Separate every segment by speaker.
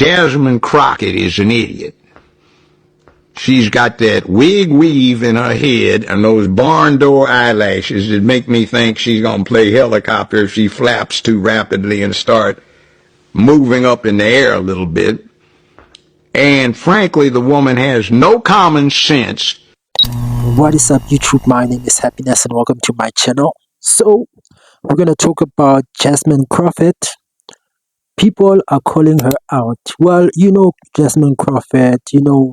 Speaker 1: Jasmine Crockett is an idiot. She's got that wig weave in her head and those barn door eyelashes that make me think she's going to play helicopter if she flaps too rapidly and start moving up in the air a little bit. And frankly, the woman has no common sense.
Speaker 2: What is up, YouTube? My name is Happiness and welcome to my channel. So we're going to talk about Jasmine Crockett. People are calling her out. Well, Jasmine Crockett,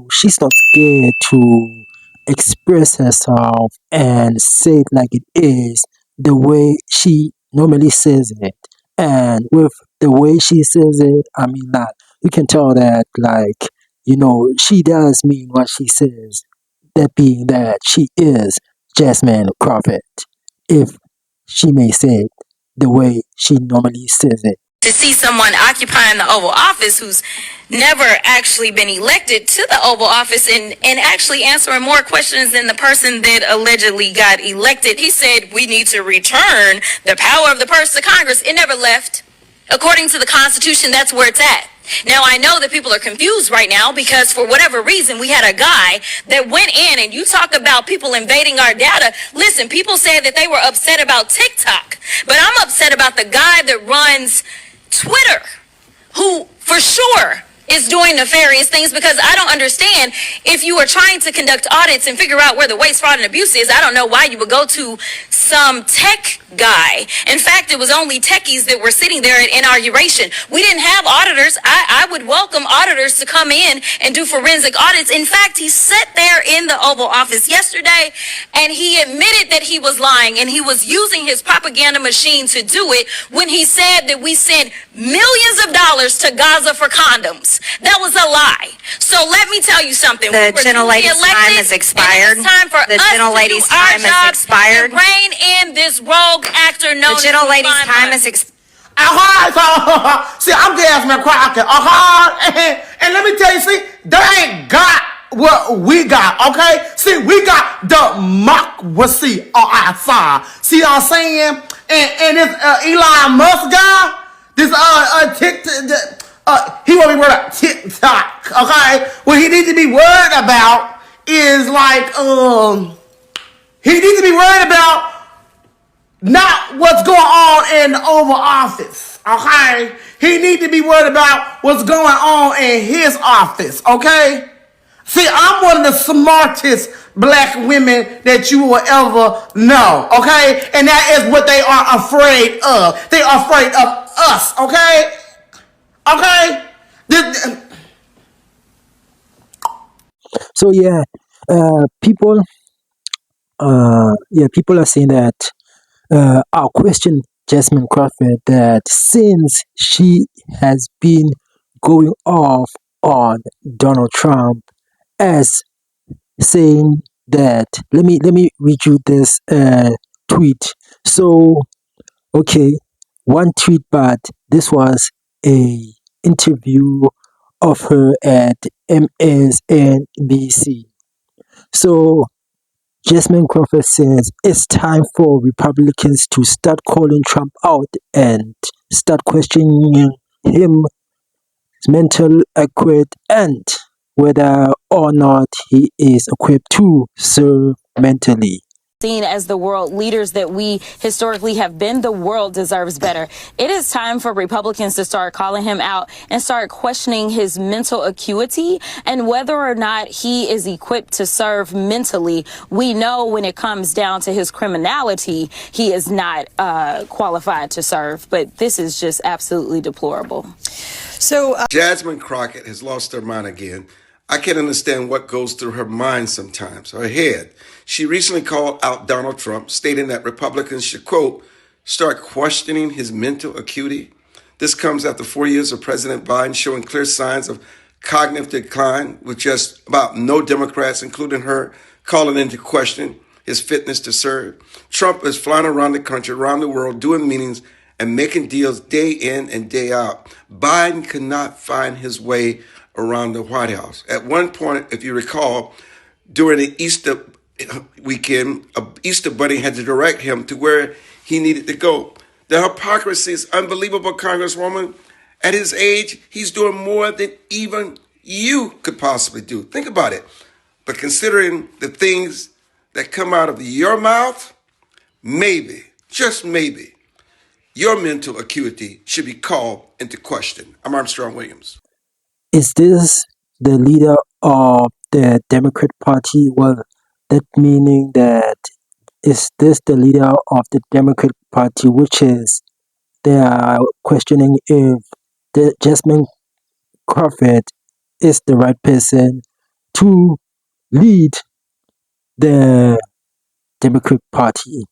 Speaker 2: she's not scared to express herself and say it like it is, the way she normally says it. And with the way she says it, I mean, that you can tell that, she does mean what she says. That being that she is Jasmine Crockett, if she may say it the way she normally says it.
Speaker 3: To see someone occupying the Oval Office who's never actually been elected to the Oval Office and actually answering more questions than the person that allegedly got elected. He said we need to return the power of the purse to Congress. It never left. According to the Constitution, that's where it's at. Now, I know that people are confused right now because for whatever reason, we had a guy that went in, and you talk about people invading our data. Listen, people said that they were upset about TikTok, but I'm upset about the guy that runs Twitter, who for sure is doing nefarious things, because I don't understand, if you are trying to conduct audits and figure out where the waste, fraud, and abuse is, I don't know why you would go to some tech guy. In fact, it was only techies that were sitting there at inauguration. We didn't have auditors. I would welcome auditors to come in and do forensic audits. In fact, he sat there in the Oval Office yesterday and he admitted that he was lying, and he was using his propaganda machine to do it when he said that we sent millions of dollars to Gaza for condoms. That was a lie. So let me tell you something.
Speaker 4: The gentlelady's time has expired.
Speaker 3: It's time for
Speaker 4: the
Speaker 3: us
Speaker 4: gentlelady's
Speaker 3: to do our
Speaker 4: time has expired.
Speaker 3: And rein in this rogue actor known
Speaker 4: The gentlelady's
Speaker 3: as
Speaker 4: time has expired.
Speaker 5: See, I'm Jasmine Crockett. And let me tell you, see, they ain't got what we got, okay? See, we got democracy on our side. See what I'm saying? And this Elon Musk guy, this TikTok, he won't be worried about TikTok, okay? What he needs to be worried about is he needs to be worried about not what's going on in the Oval Office, okay? He needs to be worried about what's going on in his office, okay? See, I'm one of the smartest black women that you will ever know, okay? And that is what they are afraid of. They are afraid of us, okay? Okay?
Speaker 2: So people are saying that our question Jasmine Crockett, that since she has been going off on Donald Trump as saying that, let me read you this tweet. So one tweet, but this was a interview of her at MSNBC. So Jasmine Crockett says it's time for Republicans to start calling Trump out and start questioning him, his mental equipped, and whether or not he is equipped to serve mentally.
Speaker 6: Seen as the world leaders that we historically have been, the world deserves better. It is time for Republicans to start calling him out and start questioning his mental acuity and whether or not he is equipped to serve mentally. We know when it comes down to his criminality, he is not qualified to serve, but this is just absolutely deplorable.
Speaker 7: So Jasmine Crockett has lost her mind again. I can't understand what goes through her mind sometimes, her head. She recently called out Donald Trump, stating that Republicans should, quote, start questioning his mental acuity. This comes after 4 years of President Biden showing clear signs of cognitive decline, with just about no Democrats, including her, calling into question his fitness to serve. Trump is flying around the country, around the world, doing meetings and making deals day in and day out. Biden could not find his way around the White House. At one point, if you recall, during the Easter weekend, Easter Bunny had to direct him to where he needed to go. The hypocrisy is unbelievable, Congresswoman. At his age, he's doing more than even you could possibly do. Think about it. But considering the things that come out of your mouth, maybe, just maybe, your mental acuity should be called into question. I'm Armstrong Williams.
Speaker 2: Is this the leader of the Democrat Party? Well, that meaning that is this the leader of the Democrat Party, which is they are questioning if the Jasmine Crockett is the right person to lead the Democrat Party.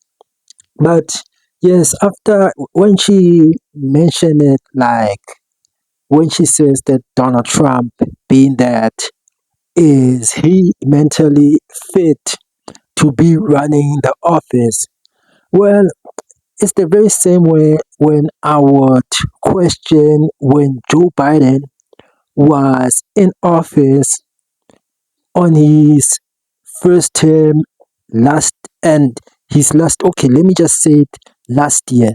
Speaker 2: But yes, after when she mentioned it, like when she says that Donald Trump, being that is he mentally fit to be running the office? Well, it's the very same way when I would question when Joe Biden was in office on his first term last and his last, okay, let me just say it, last year.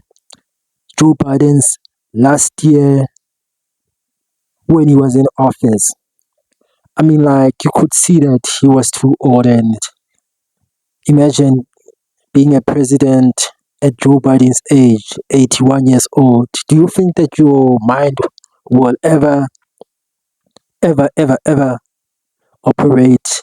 Speaker 2: Joe Biden's last year when he was in office. I mean, like, you could see that he was too old, and imagine being a president at Joe Biden's age, 81 years old. Do you think that your mind will ever operate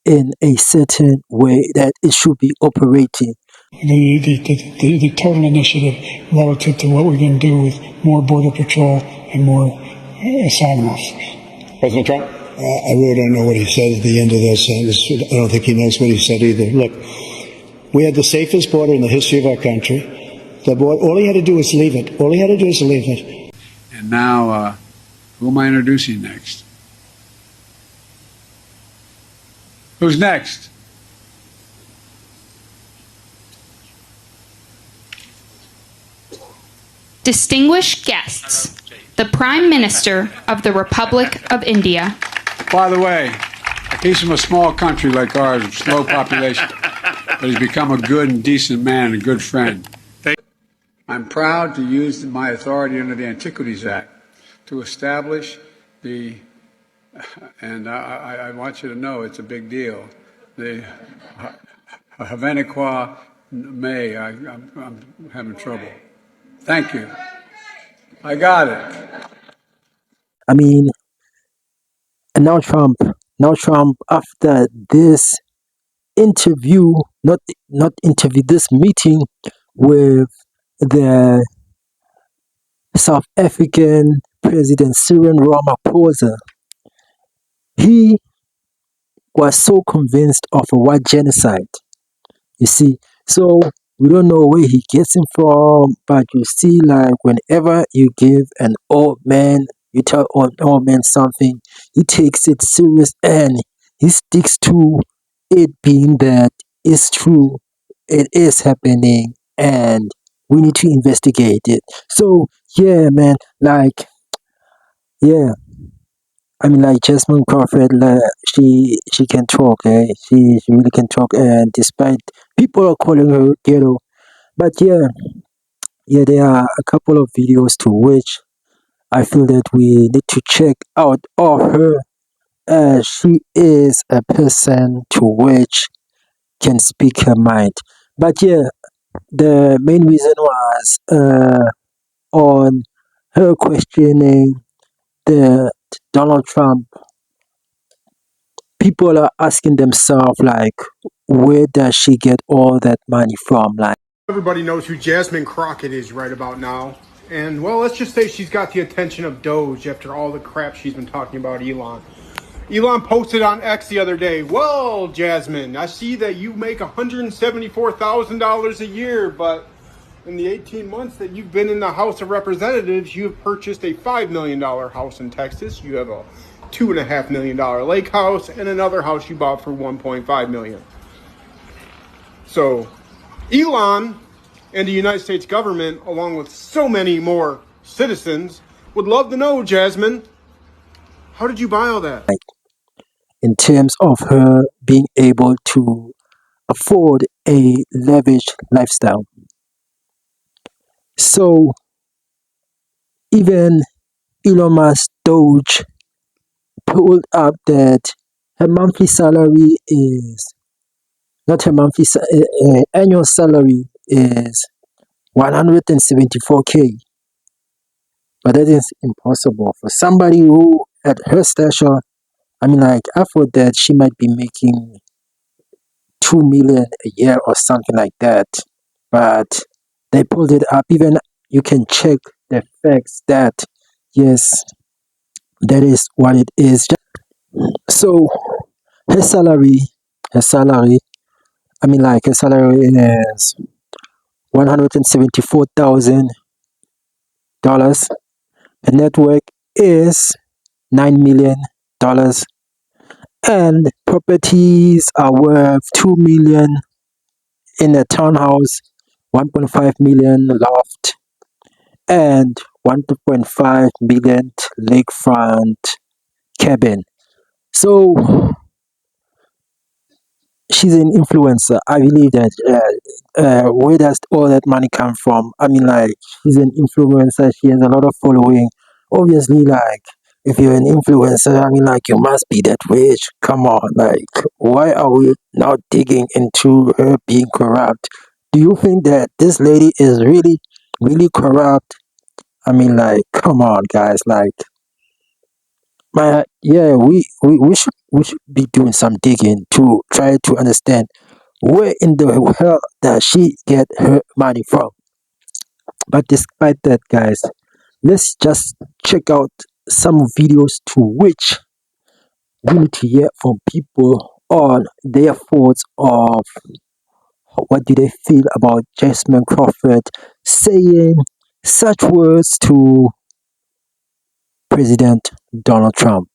Speaker 2: in a certain way that it should be operating?
Speaker 8: The total initiative relative to what we can do with more Border Patrol and more asylum officers.
Speaker 9: President Trump?
Speaker 8: I really don't know what he said at the end of this. I don't think he knows what he said either. Look, we had the safest border in the history of our country. All he had to do was leave it. All he had to do is leave it.
Speaker 9: And now, who am I introducing next? Who's next?
Speaker 10: Distinguished guests, the Prime Minister of the Republic of India.
Speaker 9: By the way, he's from a small country like ours, with slow population, but he's become a good and decent man and a good friend. I'm proud to use my authority under the Antiquities Act to establish and I want you to know it's a big deal, the Havana May. I'm having trouble. Thank you. I got it.
Speaker 2: I mean, and now Trump, after this interview, not interview, this meeting with the South African President Cyril Ramaphosa, he was so convinced of a white genocide. You see, so we don't know where he gets it from, but you see, like whenever you give an old man, you tell an old man something, he takes it serious and he sticks to it being that it's true, it is happening, and we need to investigate it. So yeah, man, like yeah. I mean, like Jasmine Crawford, like, she can talk, eh? She really can talk, and despite people are calling her ghetto, but yeah, there are a couple of videos to which I feel that we need to check out of her. She is a person to which can speak her mind. But yeah, the main reason was on her questioning the Donald Trump. People are asking themselves, like, where does she get all that money from? Like,
Speaker 5: Everybody knows who Jasmine Crockett is right about now. And, well, let's just say she's got the attention of Doge after all the crap she's been talking about Elon. Elon posted on X the other day, well, Jasmine, I see that you make $174,000 a year, but in the 18 months that you've been in the House of Representatives, you have purchased a $5 million house in Texas. You have a $2.5 million lake house and another house you bought for $1.5 million. So Elon and the United States government, along with so many more citizens, would love to know, Jasmine, how did you buy all that?
Speaker 2: in terms of her being able to afford a lavish lifestyle. So even Elon Musk Doge pulled up that her monthly salary is not her monthly annual salary is 174K, but that is impossible for somebody who at her stature. I mean, like, I thought that she might be making 2 million a year or something like that, but they pulled it up. Even you can check the facts that yes, that is what it is. So her salary, her salary. I mean, like, her salary is $174,000. Her net worth is $9 million, and properties are worth 2 million in a townhouse, 1.5 million loft, and 1.5 million lakefront cabin. So she's an influencer. I believe that where does all that money come from? I mean, like, she's an influencer. She has a lot of following. Obviously, like, if you're an influencer, I mean, like, you must be that rich. Come on, like, why are we not digging into her being corrupt? Do you think that this lady is really, really corrupt? I mean, like, come on, guys, like, yeah, we should be doing some digging to try to understand where in the hell does she get her money from. But despite that, guys, let's just check out some videos to which we need to hear from people on their thoughts of what do they feel about Jasmine Crawford saying such words to President Donald Trump.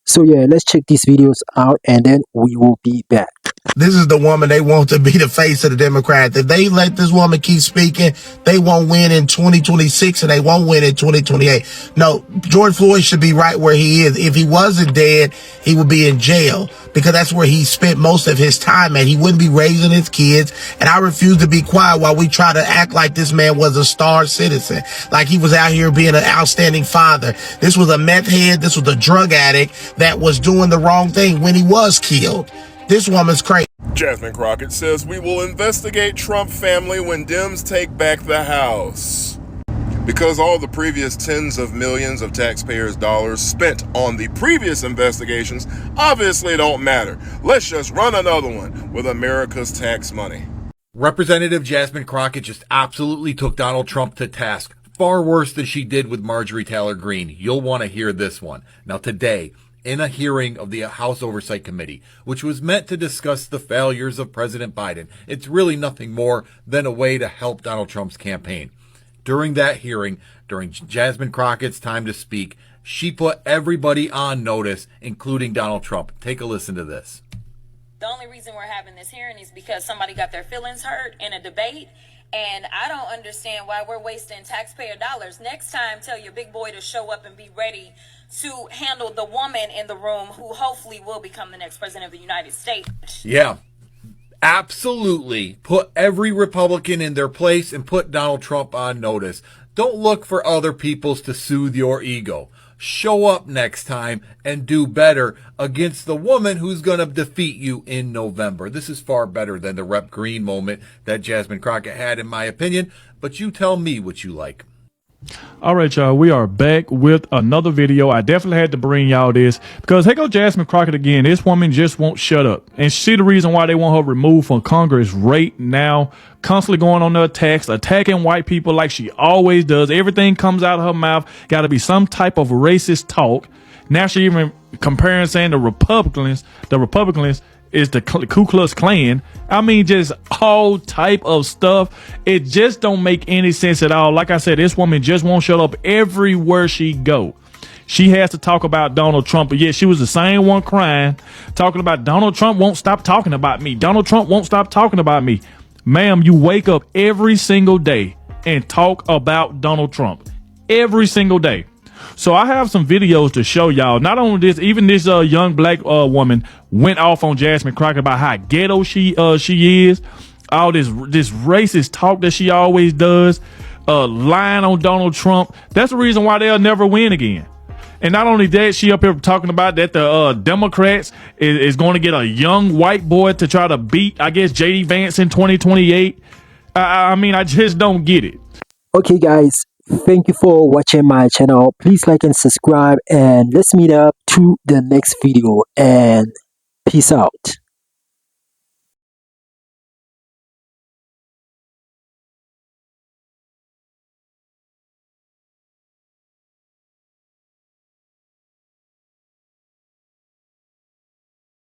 Speaker 2: So yeah, let's check these videos out and then we will be back.
Speaker 5: This is the woman they want to be the face of the Democrats. If they let this woman keep speaking, they won't win in 2026 and they won't win in 2028. No, George Floyd should be right where he is. If he wasn't dead, he would be in jail because that's where he spent most of his time at. He wouldn't be raising his kids. And I refuse to be quiet while we try to act like this man was a star citizen, like he was out here being an outstanding father. This was a meth head. This was a drug addict that was doing the wrong thing when he was killed. This woman's crazy.
Speaker 11: Jasmine Crockett says we will investigate Trump family when Dems take back the House. Because all the previous tens of millions of taxpayers' dollars spent on the previous investigations obviously don't matter. Let's just run another one with America's tax money.
Speaker 12: Representative Jasmine Crockett just absolutely took Donald Trump to task, far worse than she did with Marjorie Taylor Greene. You'll want to hear this one. Now today, in a hearing of the House Oversight Committee, which was meant to discuss the failures of President Biden. It's really nothing more than a way to help Donald Trump's campaign. During that hearing, during Jasmine Crockett's time to speak, she put everybody on notice, including Donald Trump. Take a listen to this.
Speaker 6: The only reason we're having this hearing is because somebody got their feelings hurt in a debate. And I don't understand why we're wasting taxpayer dollars. Next time, tell your big boy to show up and be ready to handle the woman in the room who hopefully will become the next president of the United States.
Speaker 12: Yeah, absolutely. Put every Republican in their place and put Donald Trump on notice. Don't look for other people's to soothe your ego. Show up next time and do better against the woman who's going to defeat you in November. This is far better than the Rep. Green moment that Jasmine Crockett had, in my opinion. But you tell me what you like.
Speaker 13: All right, y'all, we are back with another video. I definitely had to bring y'all this because here goes Jasmine Crockett again. This woman just won't shut up. And see the reason why they want her removed from Congress right now, constantly going on the attacks, attacking white people like she always does. Everything comes out of her mouth. Got to be some type of racist talk. Now she even comparing saying the Republicans is the Ku Klux Klan. I mean, just all type of stuff. It just don't make any sense at all. Like I said, this woman just won't shut up everywhere she go. She has to talk about Donald Trump, but yet she was the same one crying, talking about Donald Trump won't stop talking about me. Donald Trump won't stop talking about me. Ma'am, you wake up every single day and talk about Donald Trump every single day. So I have some videos to show y'all. Not only this, even this young black woman went off on Jasmine Crockett about how ghetto she is. All this racist talk that she always does. lying on Donald Trump. That's the reason why they'll never win again. And not only that, she up here talking about that the Democrats is going to get a young white boy to try to beat, I guess, J.D. Vance in 2028. I mean, I just don't get it.
Speaker 2: Okay, guys, thank you for watching my channel. Please like and subscribe, and let's meet up to the next video, and peace out.